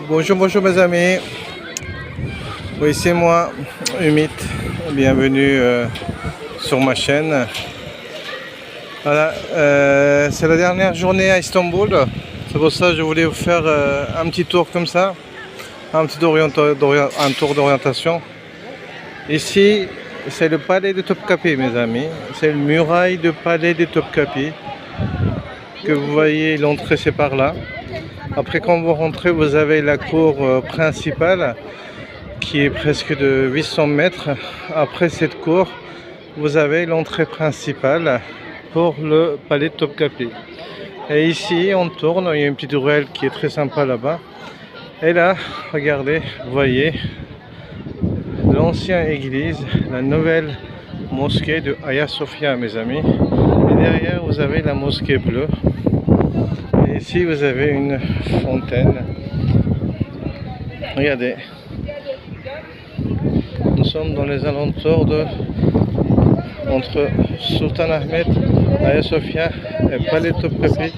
Bonjour, bonjour mes amis. Oui, c'est moi, Humit. Bienvenue sur ma chaîne. Voilà, c'est la dernière journée à Istanbul. C'est pour ça que je voulais vous faire un petit tour comme ça, un tour d'orientation. Ici, c'est le palais de Topkapi, mes amis. C'est le muraille de palais de Topkapi. Que vous voyez, l'entrée c'est par là. Après, quand vous rentrez, vous avez la cour principale qui est presque de 800 mètres. Après cette cour, vous avez l'entrée principale pour le palais de Topkapi. Et ici, on tourne, il y a une petite ruelle qui est très sympa là-bas. Et là, regardez, vous voyez l'ancienne église, la nouvelle mosquée de Hagia Sophia, mes amis. Et derrière, vous avez la mosquée bleue. Et ici, vous avez une fontaine. Regardez. Nous sommes dans les alentours entre Sultan Ahmet, Hagia Sophia et Palais Topkapi.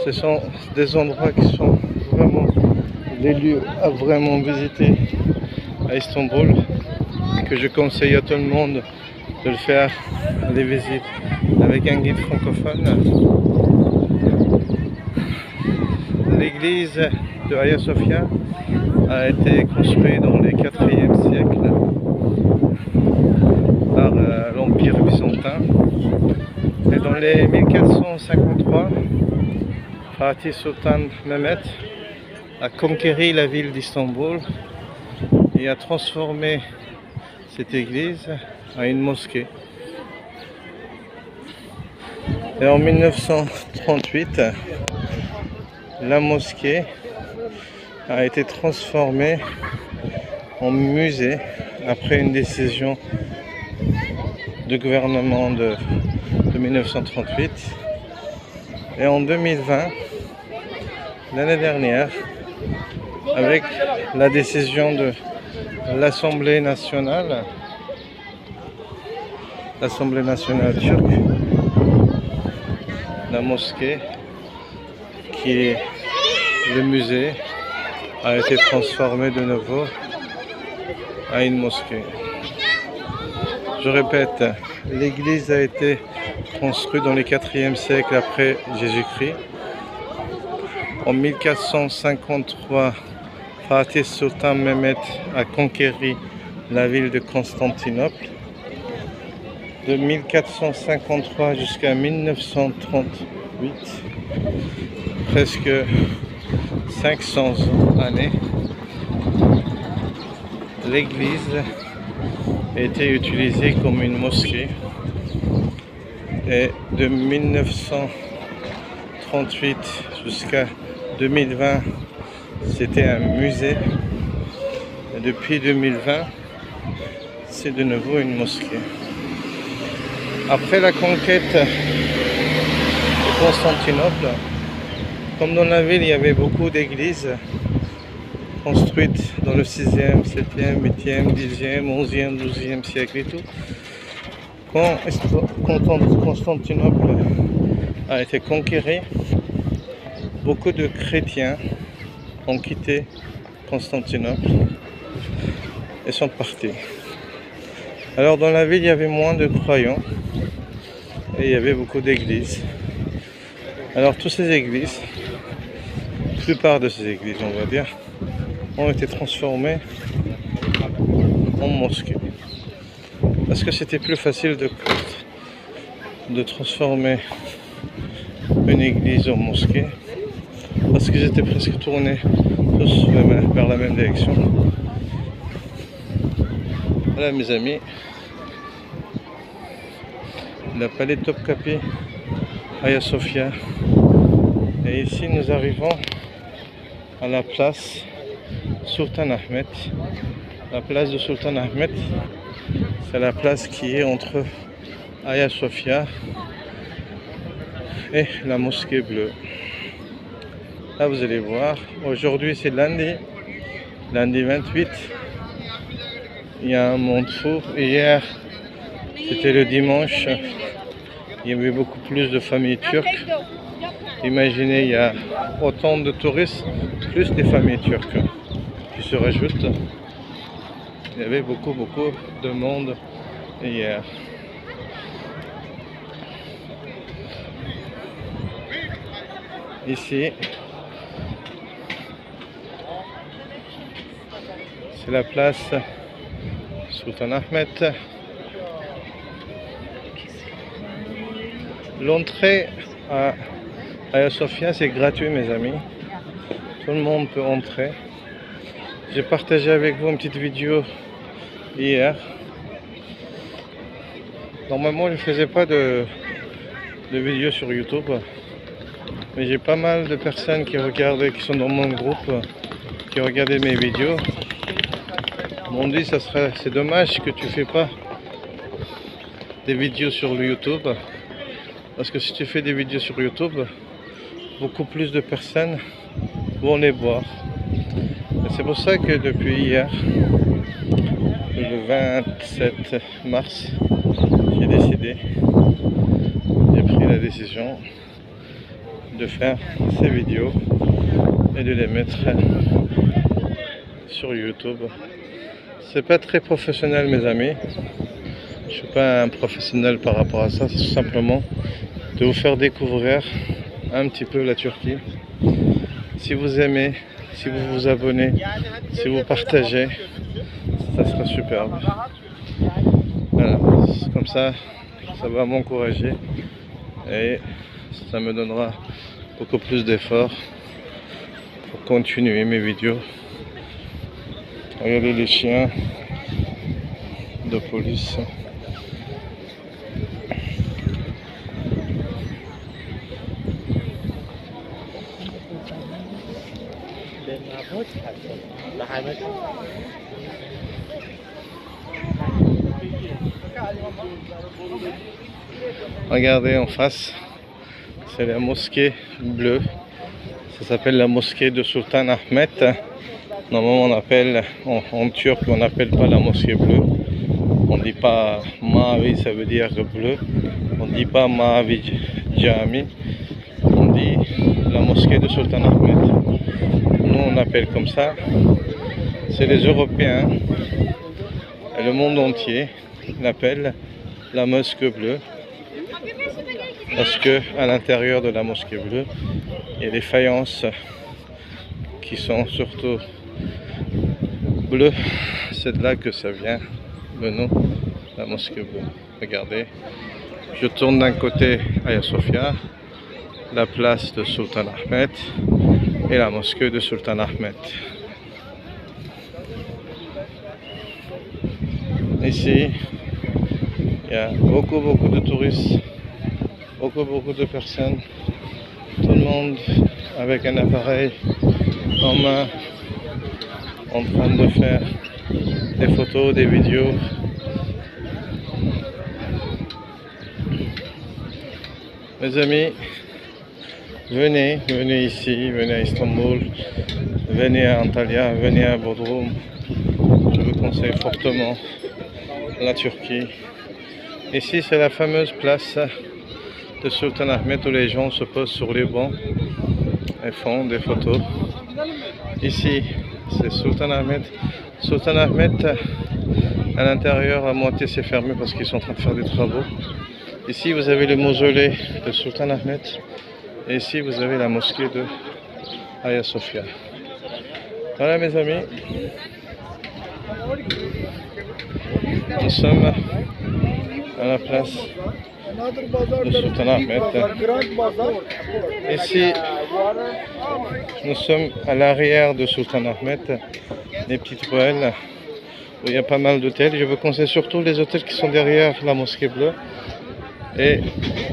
Ce sont des endroits qui sont vraiment des lieux à vraiment visiter à Istanbul, que je conseille à tout le monde de le faire, les visites avec un guide francophone. L'église de Hagia Sophia a été construite dans le 4e siècle par l'Empire byzantin. Et dans les 1453, Fatih Sultan Mehmet a conquéri la ville d'Istanbul et a transformé cette église en une mosquée. Et en 1938, la mosquée a été transformée en musée après une décision du gouvernement de 1938. Et en 2020, l'année dernière, avec la décision de l'Assemblée nationale turque, la mosquée qui est le musée a été transformée de nouveau à une mosquée. Je répète, l'église a été construite dans le 4e siècle après Jésus-Christ. En 1453, Fatih Sultan Mehmet a conquéri la ville de Constantinople. De 1453 jusqu'à 1938, presque 500 années, l'église était utilisée comme une mosquée. Et de 1938 jusqu'à 2020, c'était un musée. Et depuis 2020, c'est de nouveau une mosquée. Après la conquête de Constantinople, comme dans la ville, il y avait beaucoup d'églises construites dans le 6e, 7e, 8e, 10e, 11e, 12e siècle et tout. Quand Constantinople a été conquéré, beaucoup de chrétiens ont quitté Constantinople et sont partis. Alors dans la ville, il y avait moins de croyants et il y avait beaucoup d'églises. Alors toutes ces églises, la plupart de ces églises, on va dire, ont été transformées en mosquées. Parce que c'était plus facile de transformer une église en mosquée, parce qu'ils étaient presque tournés tous vers la même direction. Voilà mes amis, le palais de Topkapi, Hagia Sophia. Et ici nous arrivons à la place Sultan Ahmet. La place de Sultan Ahmet, c'est la place qui est entre Hagia Sophia et la mosquée bleue. Là vous allez voir, aujourd'hui c'est lundi 28. Il y a un monde fou. Hier c'était le dimanche, il y avait beaucoup plus de familles turques. Imaginez, il y a autant de touristes, plus des familles turques qui se rajoutent. Il y avait beaucoup de monde hier. Ici, c'est la place Sultan Ahmet. L'entrée à Hagia Sophia, c'est gratuit, mes amis. Tout le monde peut entrer. J'ai partagé avec vous une petite vidéo hier. Normalement, je ne faisais pas de vidéos sur YouTube. Mais j'ai pas mal de personnes qui regardaient, qui sont dans mon groupe, qui regardaient mes vidéos. Ils m'ont dit c'est dommage que tu fais pas des vidéos sur le YouTube. Parce que si tu fais des vidéos sur YouTube, beaucoup plus de personnes vont les voir. C'est pour ça que depuis hier, le 27 mars, j'ai pris la décision de faire ces vidéos et de les mettre sur YouTube. C'est pas très professionnel, mes amis. Je suis pas un professionnel par rapport à ça. C'est tout simplement de vous faire découvrir un petit peu la Turquie. Si vous aimez, si vous vous abonnez, si vous partagez, ça sera superbe. Voilà, comme ça va m'encourager et ça me donnera beaucoup plus d'efforts pour continuer mes vidéos. Regardez les chiens de police. Regardez en face, c'est la mosquée bleue. Ça s'appelle la mosquée de Sultan Ahmet. Normalement, on appelle en turc, on n'appelle pas la mosquée bleue. On dit pas Mavi, ça veut dire bleu. On dit pas Mavi Jami. On dit la mosquée de Sultan Ahmet. Nous, on appelle comme ça. C'est les Européens et le monde entier l'appellent la mosquée bleue. Parce que à l'intérieur de la mosquée bleue, il y a des faïences qui sont surtout bleues. C'est de là que ça vient, le nom, la mosquée bleue. Regardez, je tourne d'un côté Hagia Sophia, la place de Sultan Ahmet et la mosquée de Sultan Ahmet. Ici, il y a beaucoup de touristes, beaucoup de personnes, tout le monde avec un appareil en main, en train de faire des photos, des vidéos. Mes amis, venez ici, venez à Istanbul, venez à Antalya, venez à Bodrum. Je vous conseille fortement la Turquie. Ici, c'est la fameuse place de Sultan Ahmet où les gens se posent sur les bancs et font des photos. Ici, c'est Sultan Ahmet. Sultan Ahmet, à l'intérieur, à moitié c'est fermé parce qu'ils sont en train de faire des travaux. Ici, vous avez le mausolée de Sultan Ahmet. Et ici, vous avez la mosquée de Hagia Sophia. Voilà, mes amis. Nous sommes à la place de Sultan Ahmet. Ici, nous sommes à l'arrière de Sultan Ahmet, les petites ruelles où il y a pas mal d'hôtels. Je vous conseille surtout les hôtels qui sont derrière la mosquée bleue. Et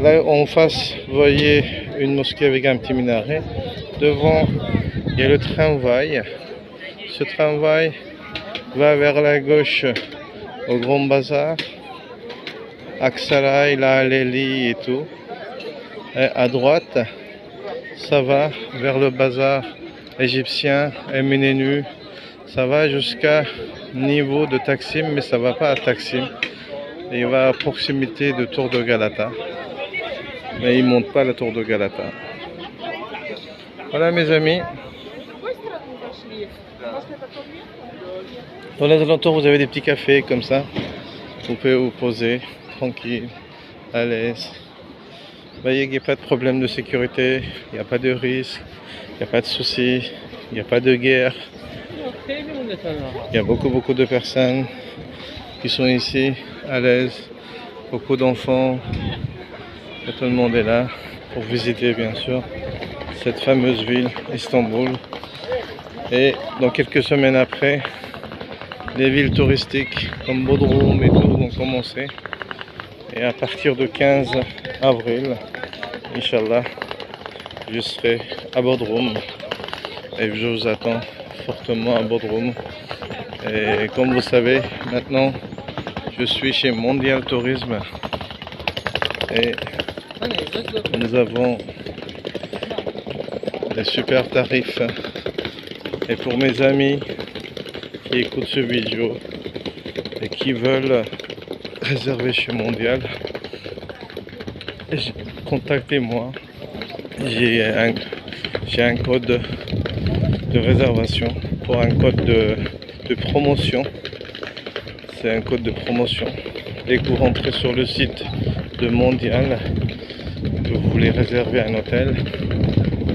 là en face, vous voyez une mosquée avec un petit minaret. Devant, il y a le tramway. Ce tramway va vers la gauche au Grand Bazar, Aksaray, la Aleli et tout. Et à droite, ça va vers le bazar égyptien, Eminenu. Ça va jusqu'à niveau de Taksim, mais ça va pas à Taksim. Et il va à proximité de Tour de Galata. Mais il ne monte pas la Tour de Galata. Voilà mes amis. Dans les alentours, vous avez des petits cafés comme ça. Vous pouvez vous poser tranquille, à l'aise. Vous voyez qu'il n'y a pas de problème de sécurité, il n'y a pas de risque, il n'y a pas de soucis, il n'y a pas de guerre. Il y a beaucoup de personnes qui sont ici à l'aise, beaucoup d'enfants. Et tout le monde est là pour visiter bien sûr cette fameuse ville Istanbul. Et dans quelques semaines après, les villes touristiques comme Bodrum et tout vont commencer. Et à partir du 15 avril, Inch'Allah, je serai à Bodrum. Et je vous attends fortement à Bodrum. Et comme vous savez, maintenant, je suis chez Mondial Tourisme. Et nous avons des super tarifs. Et pour mes amis qui écoutent ce vidéo et qui veulent réserver chez Mondial, contactez-moi. J'ai un code de réservation pour un code de promotion. C'est un code de promotion. Dès que vous rentrez sur le site de Mondial, que vous voulez réserver un hôtel,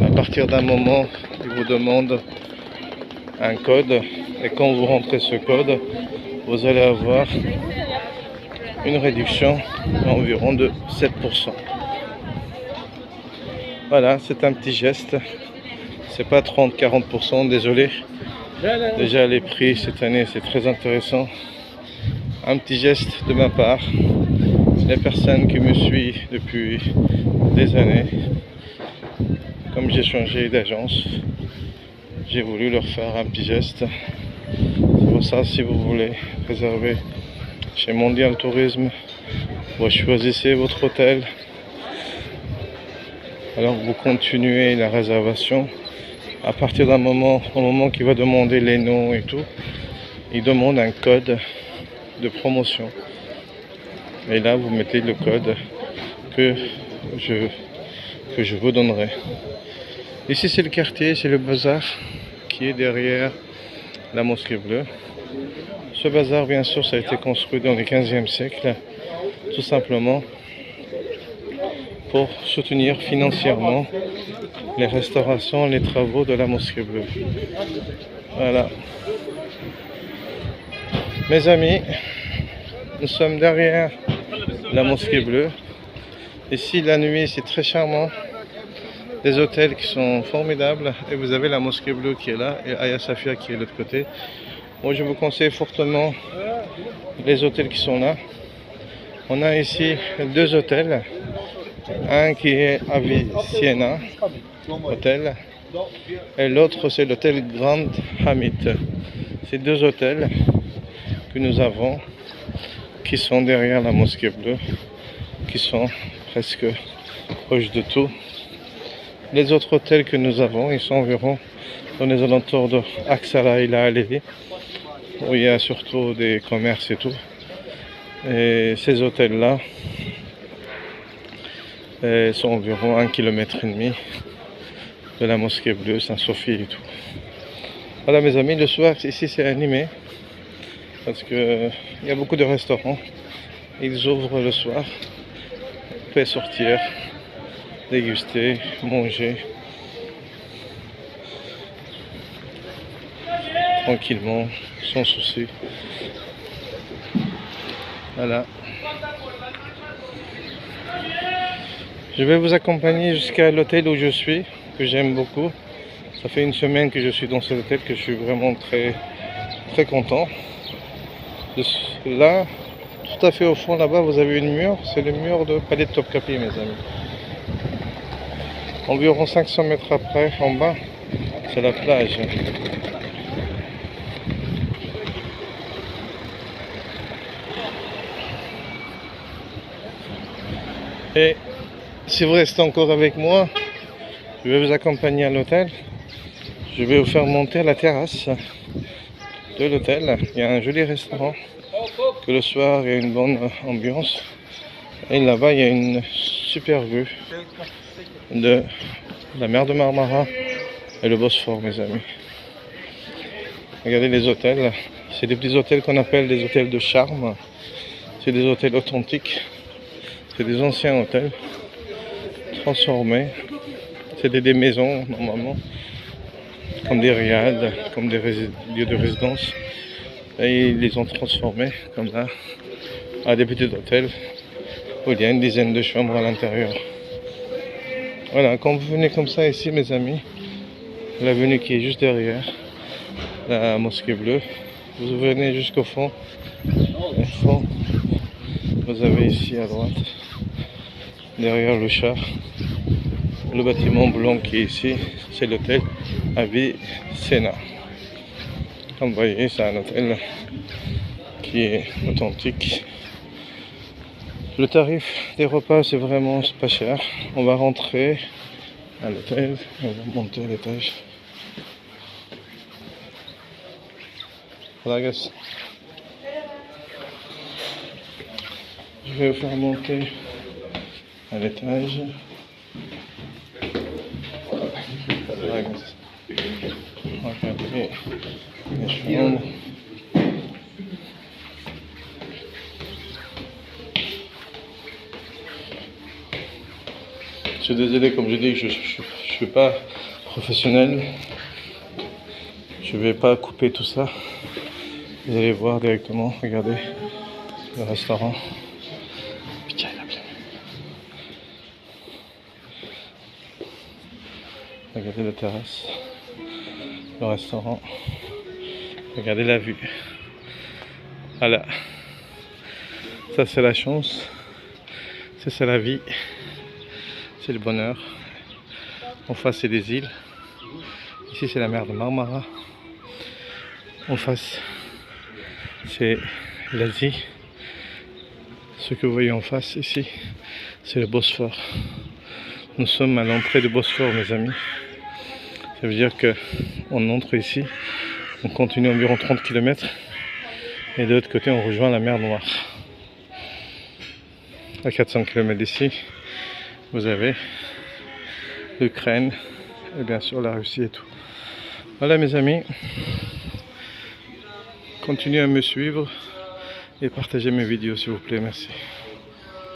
à partir d'un moment, il vous demande un code. Et quand vous rentrez ce code, vous allez avoir une réduction d'environ de 7%. Voilà, c'est un petit geste. C'est pas 30-40%, désolé. Déjà les prix cette année c'est très intéressant. Un petit geste de ma part. Les personnes qui me suivent depuis des années, comme j'ai changé d'agence, j'ai voulu leur faire un petit geste. C'est pour ça, si vous voulez réserver chez Mondial Tourisme, vous choisissez votre hôtel. Alors vous continuez la réservation. À partir d'un moment, au moment qu'il va demander les noms et tout, il demande un code de promotion. Et là, vous mettez le code que je vous donnerai. Ici, c'est le quartier, c'est le bazar qui est derrière la mosquée bleue. Ce bazar, bien sûr, ça a été construit dans le 15e siècle, tout simplement pour soutenir financièrement les restaurations, les travaux de la mosquée bleue. Voilà. Mes amis, nous sommes derrière la mosquée bleue. Ici, la nuit, c'est très charmant. Des hôtels qui sont formidables. Et vous avez la mosquée bleue qui est là et Hagia Sophia qui est de l'autre côté. Moi, je vous conseille fortement les hôtels qui sont là. On a ici deux hôtels. Un qui est Avicenna Hôtel et l'autre c'est l'hôtel Grand Hamid. C'est deux hôtels que nous avons qui sont derrière la mosquée bleue, qui sont presque proches de tout. Les autres hôtels que nous avons, ils sont environ dans les alentours de Aksara et la Alevi, où il y a surtout des commerces et tout. Et ces hôtels-là sont environ 1,5 km de la mosquée bleue, Saint-Sophie et tout. Voilà mes amis, le soir ici c'est animé parce que il y a beaucoup de restaurants. Ils ouvrent le soir. Vous pouvez sortir, déguster, manger tranquillement, sans souci. Voilà. Je vais vous accompagner jusqu'à l'hôtel où je suis, que j'aime beaucoup. Ça fait une semaine que je suis dans cet hôtel, que je suis vraiment très content. Là, tout à fait au fond là-bas, vous avez une mur, c'est le mur de Palais de Topkapi, mes amis. Environ 500 mètres après, en bas, c'est la plage. Et si vous restez encore avec moi, je vais vous accompagner à l'hôtel. Je vais vous faire monter à la terrasse de l'hôtel. Il y a un joli restaurant, que le soir il y a une bonne ambiance. Et là-bas il y a une super vue de la mer de Marmara et le Bosphore, mes amis. Regardez les hôtels. C'est des petits hôtels qu'on appelle des hôtels de charme. C'est des hôtels authentiques. C'est des anciens hôtels transformés. C'est des maisons, normalement, comme des riads, comme des lieux de résidence. Et ils les ont transformés, comme là, à des petits hôtels où il y a une dizaine de chambres à l'intérieur. Voilà, quand vous venez comme ça ici, mes amis, l'avenue qui est juste derrière la mosquée bleue, vous venez jusqu'au fond. Au fond, vous avez ici à droite, derrière le char, le bâtiment blanc qui est ici, c'est l'hôtel Avicenna. Comme vous voyez, c'est un hôtel qui est authentique. Le tarif des repas, c'est vraiment pas cher. On va rentrer à l'hôtel, on va monter à l'étage. Voilà, guys. Je vais vous faire monter à l'étage. Voilà, guys. Regardez les chambres. Je suis désolé, comme je dis, je suis pas professionnel. Je vais pas couper tout ça. Vous allez voir directement, regardez le restaurant. Regardez la terrasse, le restaurant. Regardez la vue. Voilà. Ça c'est la chance. Ça c'est la vie. C'est le bonheur. En face c'est des îles. Ici c'est la mer de Marmara. En face c'est l'Asie. Ce que vous voyez en face ici, c'est le Bosphore. Nous sommes à l'entrée du Bosphore, mes amis. Ça veut dire qu'on entre ici, on continue environ 30 km et de l'autre côté on rejoint la mer Noire. À 400 km d'ici, vous avez l'Ukraine et bien sûr la Russie et tout. Voilà mes amis, continuez à me suivre et partagez mes vidéos s'il vous plaît, merci.